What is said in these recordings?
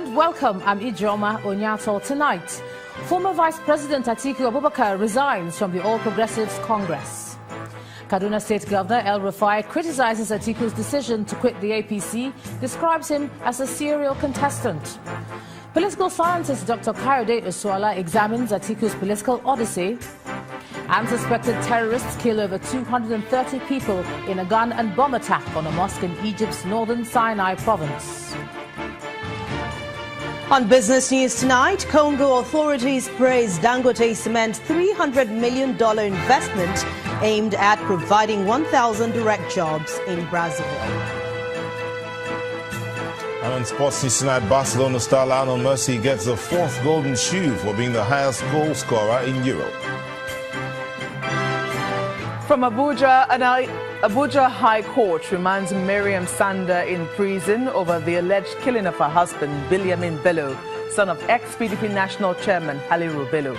and welcome. I'm Ijoma Onyato. Tonight, former Vice President Atiku Abubakar resigns from the All Progressives Congress. Kaduna State Governor El Rufai criticizes Atiku's decision to quit the APC, describes him as a serial contestant. Political scientist Dr. Kayode Osuala examines Atiku's political odyssey. And suspected terrorists kill over 230 people in a gun and bomb attack on a mosque in Egypt's northern Sinai province. On business news tonight, Congo authorities praise Dangote Cement's $300 million investment aimed at providing 1,000 direct jobs in Brazil. And on sports news tonight, Barcelona star Lionel Messi gets a fourth golden shoe for being the highest goal scorer in Europe. From Abuja, Abuja High Court remands Miriam Sander in prison over the alleged killing of her husband, Biliamin Bello, son of ex-PDP National Chairman Haliru Bello.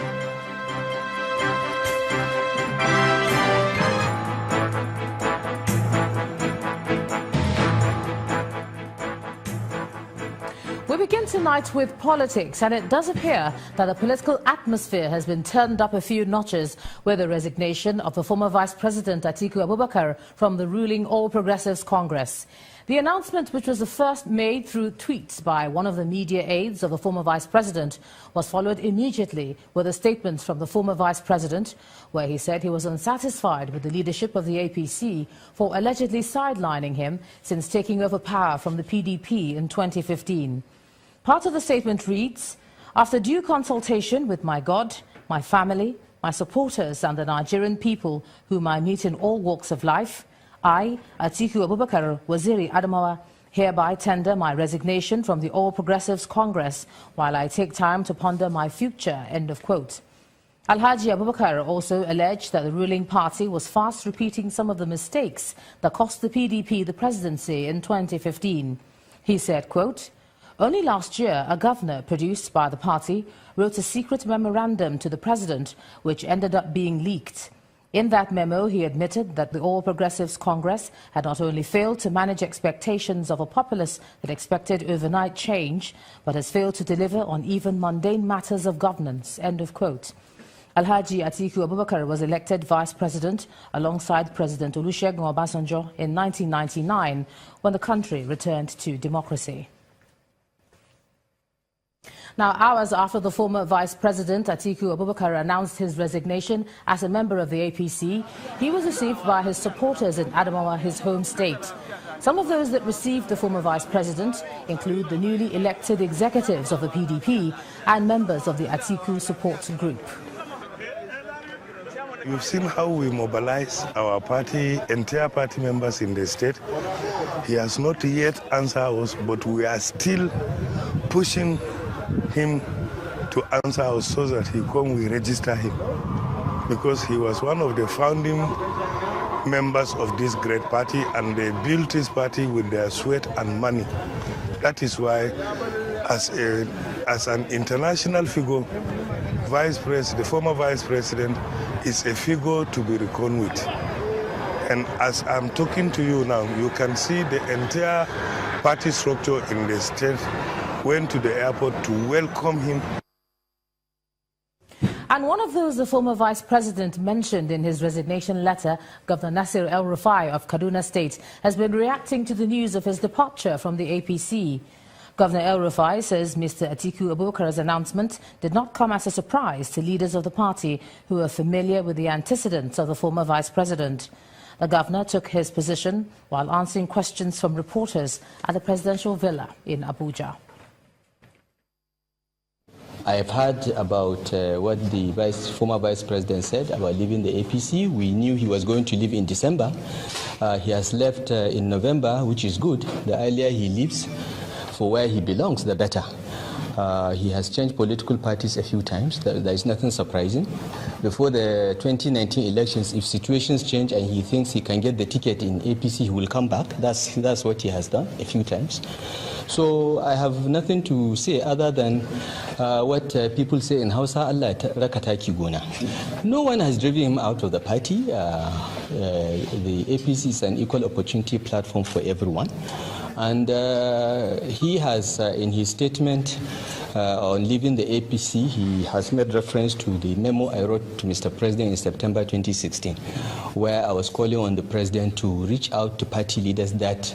We begin tonight with politics, and it does appear that the political atmosphere has been turned up a few notches with the resignation of the former Vice President Atiku Abubakar from the ruling All Progressives Congress. The announcement, which was the first made through tweets by one of the media aides of the former Vice President, was followed immediately with a statement from the former Vice President, where he said he was unsatisfied with the leadership of the APC for allegedly sidelining him since taking over power from the PDP in 2015. Part of the statement reads, "After due consultation with my God, my family, my supporters and the Nigerian people whom I meet in all walks of life, I, Atiku Abubakar Waziri Adamawa, hereby tender my resignation from the All Progressives Congress while I take time to ponder my future." End of quote. Alhaji Abubakar also alleged that the ruling party was fast repeating some of the mistakes that cost the PDP the presidency in 2015. He said, quote, "Only last year, a governor produced by the party wrote a secret memorandum to the president, which ended up being leaked. In that memo, he admitted that the All Progressives Congress had not only failed to manage expectations of a populace that expected overnight change, but has failed to deliver on even mundane matters of governance." End of quote. Alhaji Atiku Abubakar was elected vice president alongside President Olusegun Obasanjo in 1999 when the country returned to democracy. Now, hours after the former Vice President Atiku Abubakar announced his resignation as a member of the APC, he was received by his supporters in Adamawa, his home state. Some of those that received the former Vice President include the newly elected executives of the PDP and members of the Atiku support group. You've seen how we mobilize our party, entire party members in the state. He has not yet answered us, but we are still pushing him to answer us so that he come, we register him, because he was one of the founding members of this great party and they built this party with their sweat and money. That is why as an international figure, the former vice president is a figure to be reckoned with. And as I'm talking to you now, you can see the entire party structure in the state went to the airport to welcome him. And one of those the former Vice President mentioned in his resignation letter, Governor Nasir El Rufai of Kaduna State, has been reacting to the news of his departure from the APC. Governor El Rufai says Mr. Atiku Abubakar's announcement did not come as a surprise to leaders of the party who are familiar with the antecedents of the former Vice President. The governor took his position while answering questions from reporters at the presidential villa in Abuja. I have heard about what the former vice president said about leaving the APC. We knew he was going to leave in December. He has left in November, which is good. The earlier he leaves for where he belongs, the better. He has changed political parties a few times. There is nothing surprising. Before the 2019 elections, if situations change and he thinks he can get the ticket in APC, he will come back. That's what he has done a few times. So I have nothing to say other than what people say in Hausa, Allah rakataki gona. No one has driven him out of the party. The APC is an equal opportunity platform for everyone. And he has, in his statement on leaving the APC, he has made reference to the memo I wrote to Mr. President in September 2016, where I was calling on the President to reach out to party leaders that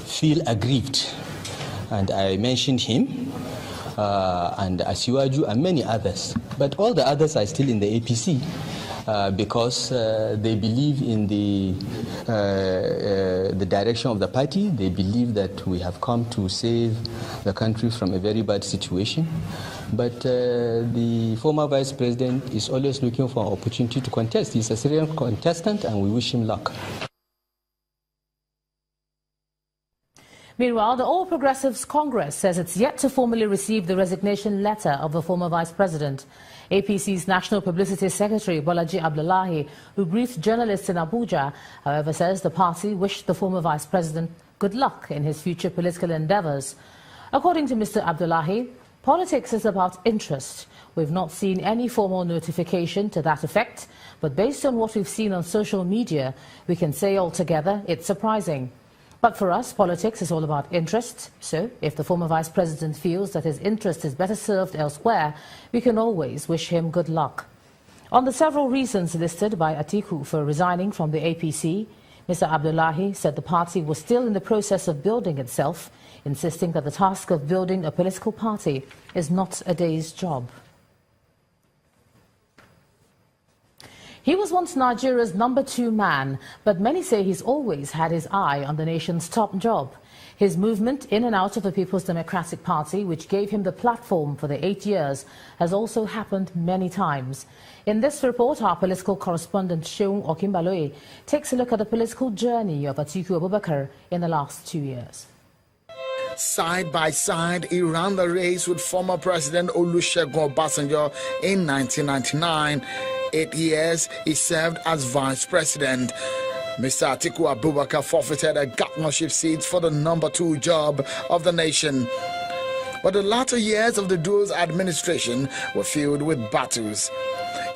feel aggrieved. And I mentioned him, and Asiwaju, and many others. But all the others are still in the APC. Because they believe in the direction of the party. They believe that we have come to save the country from a very bad situation. But the former vice president is always looking for an opportunity to contest. He's a serious contestant, and we wish him luck. Meanwhile, the All Progressives Congress says it's yet to formally receive the resignation letter of the former vice president. APC's National Publicity Secretary, Bolaji Abdullahi, who briefed journalists in Abuja, however, says the party wished the former vice president good luck in his future political endeavors. According to Mr. Abdullahi, politics is about interest. We've not seen any formal notification to that effect, but based on what we've seen on social media, we can say altogether it's surprising. But for us, politics is all about interest. So if the former vice president feels that his interest is better served elsewhere, we can always wish him good luck. On the several reasons listed by Atiku for resigning from the APC, Mr. Abdullahi said the party was still in the process of building itself, insisting that the task of building a political party is not a day's job. He was once Nigeria's #2 man, but many say he's always had his eye on the nation's top job. His movement in and out of the People's Democratic Party, which gave him the platform for the 8 years, has also happened many times. In this report, our political correspondent Seun Okimbaloye takes a look at the political journey of Atiku Abubakar in the last 2 years. Side by side, he ran the race with former President Olusegun Obasanjo in 1999. 8 years he served as vice president. Mr. Atiku Abubakar forfeited a governorship seat for the #2 job of the nation. But the latter years of the duo's administration were filled with battles.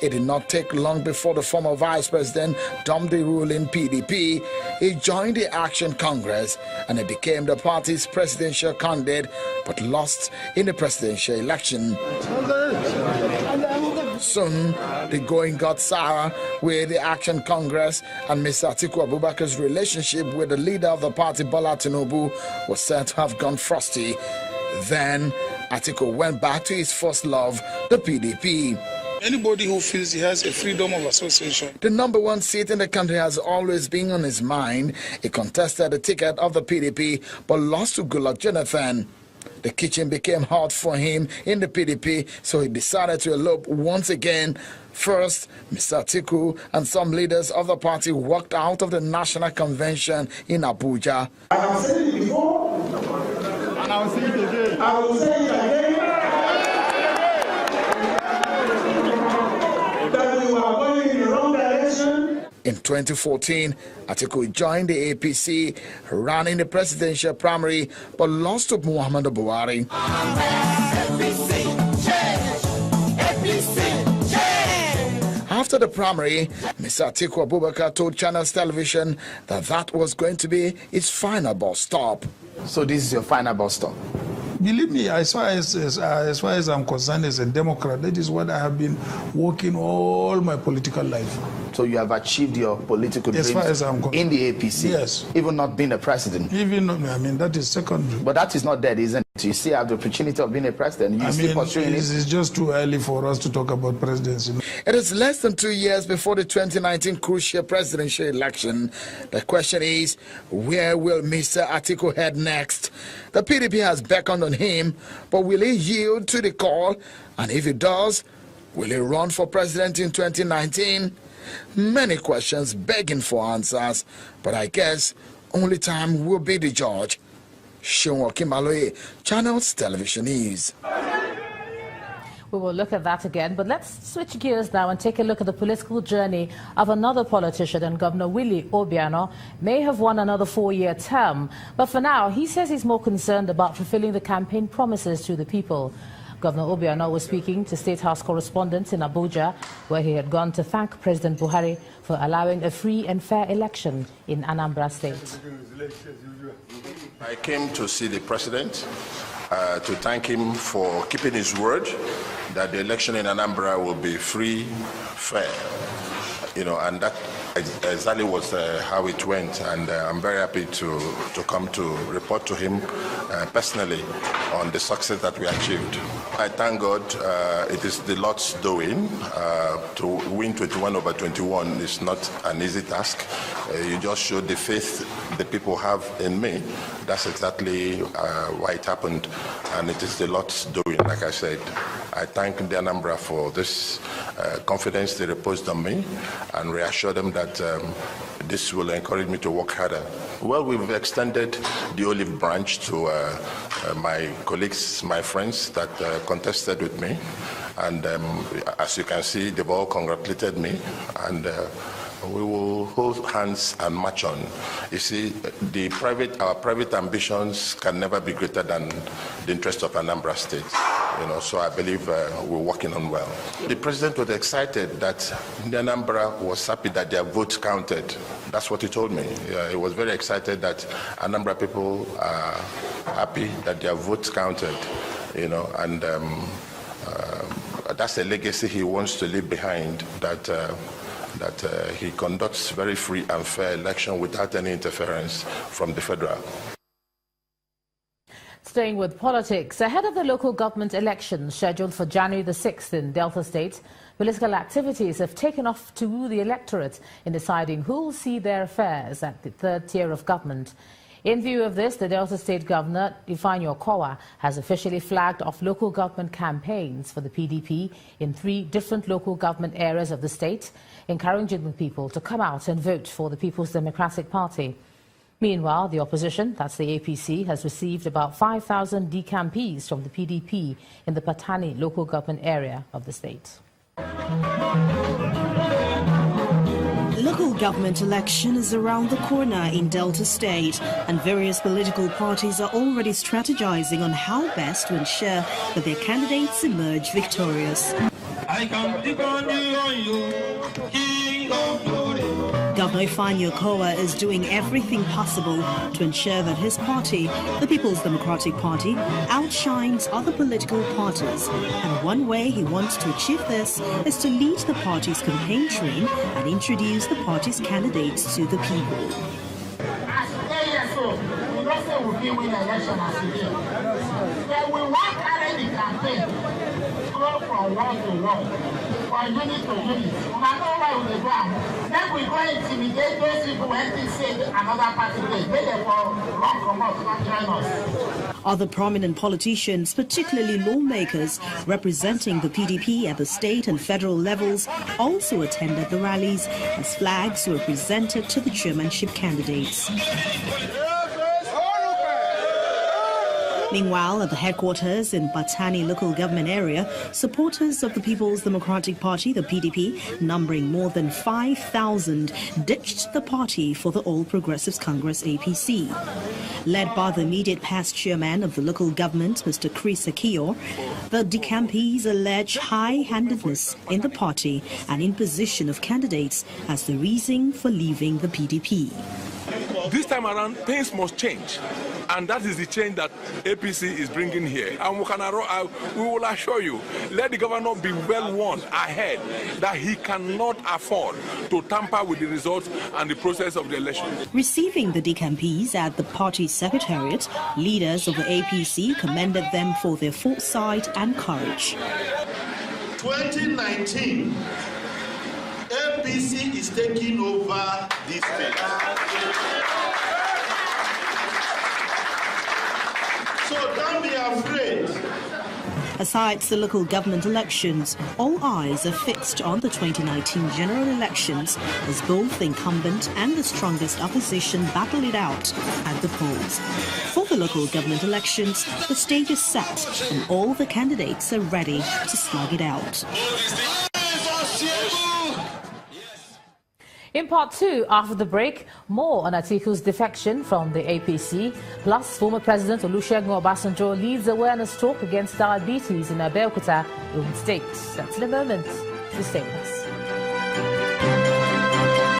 It did not take long before the former vice president dumped the ruling PDP. He joined the Action Congress and he became the party's presidential candidate, but lost in the presidential election. Soon, the going got sour with the Action Congress, and Mr. Atiku Abubakar's relationship with the leader of the party, Bola Tinubu, was said to have gone frosty. Then, Atiku went back to his first love, the PDP. Anybody who feels he has a freedom of association. The #1 seat in the country has always been on his mind. He contested the ticket of the PDP, but lost to Goodluck Jonathan. The kitchen became hot for him in the PDP, so he decided to elope once again. First, Mr. Atiku and some leaders of the party walked out of the National Convention in Abuja. I have said it before, and I will say it again. I will say it again. That we were going in the wrong direction. In 2014, Atiku joined the APC, ran in the presidential primary, but lost to Muhammadu Buhari. After the primary, Mr. Atiku Abubakar told Channels Television that that was going to be his final bus stop. So this is your final bus stop? Believe me, as far as I'm concerned as a Democrat, that is what I have been working all my political life. So you have achieved your political dreams as far as I'm concerned. In the APC? Yes. Even not being a president? Even, I mean, that is secondary. But that is not dead, isn't it? You still have the opportunity of being a president. You still pursuing it? It's just too early for us to talk about presidency. It is less than 2 years before the 2019 crucial presidential election. The question is, where will Mr. Atiku head next? The PDP has beckoned on him, but will he yield to the call? And if he does, will he run for president in 2019? Many questions begging for answers, but I guess only time will be the judge. Seun Okimbaloye, Channels Television News. We will look at that again, but let's switch gears now and take a look at the political journey of another politician. And Governor Willie Obiano may have won another 4-year term, but for now he says he's more concerned about fulfilling the campaign promises to the people. Governor Obiano was speaking to State House correspondents in Abuja, where he had gone to thank President Buhari for allowing a free and fair election in Anambra State. I came to see the president to thank him for keeping his word that the election in Anambra will be free, fair, and that exactly was how it went, and I'm very happy to come to report to him personally on the success that we achieved. I thank God. It is the Lord's doing. To win 21/21 is not an easy task. You just showed the faith the people have in me. That's exactly why it happened, and it is the Lord's doing. Like I said, I thank the Anambra for this confidence they reposed on me, and reassure them that this will encourage me to work harder. Well, we've extended the olive branch to my colleagues, my friends that contested with me, and as you can see, they've all congratulated me, and we will hold hands and march on. You see, our private ambitions can never be greater than the interest of Anambra State. So I believe we're working on well. The president was excited that the Anambra was happy that their votes counted. That's what he told me. He was very excited that Anambra people are happy that their votes counted, and that's a legacy he wants to leave behind, that he conducts very free and fair election without any interference from the federal. Staying with politics, ahead of the local government elections scheduled for January the 6th in Delta State, political activities have taken off to woo the electorate in deciding who will see their affairs at the third tier of government. In view of this, the Delta State Governor, Ifeanyi Okowa, has officially flagged off local government campaigns for the PDP in 3 different local government areas of the state, encouraging the people to come out and vote for the People's Democratic Party. Meanwhile, the opposition, that's the APC, has received about 5,000 decampees from the PDP in the Patani local government area of the state. Local government election is around the corner in Delta State, and various political parties are already strategizing on how best to ensure that their candidates emerge victorious. Governor Ifeanyi Okowa is doing everything possible to ensure that his party, the People's Democratic Party, outshines other political parties. And one way he wants to achieve this is to lead the party's campaign train and introduce the party's candidates to the people. As ASO, we don't say we'll win the election as we did. But we want to carry the campaign, go from wall to wall, from unit to unit. We don't know why we go on. Then we go intimidate those people when they say another party they therefore run from us, not join us. Other prominent politicians, particularly lawmakers representing the PDP at the state and federal levels, also attended the rallies as flags were presented to the chairmanship candidates. Meanwhile, at the headquarters in Patani local government area, supporters of the People's Democratic Party, the PDP, numbering more than 5,000, ditched the party for the All Progressives Congress APC. Led by the immediate past chairman of the local government, Mr. Chris Akio, the decampees allege high-handedness in the party and imposition of candidates as the reason for leaving the PDP. This time around, things must change. And that is the change that APC is bringing here. And we will assure you, let the governor be well warned ahead that he cannot afford to tamper with the results and the process of the election. Receiving the decampees at the party secretariat, leaders of the APC commended them for their foresight and courage. 2019, APC is taking over this state. So don't be afraid. Aside the local government elections, all eyes are fixed on the 2019 general elections as both the incumbent and the strongest opposition battle it out at the polls. For the local government elections, the stage is set and all the candidates are ready to slug it out. In part 2, after the break, more on Atiku's defection from the APC, plus former President Olusegun Obasanjo leads awareness talk against diabetes in Abeokuta, Ogun State. That's in a moment. Please stay with us.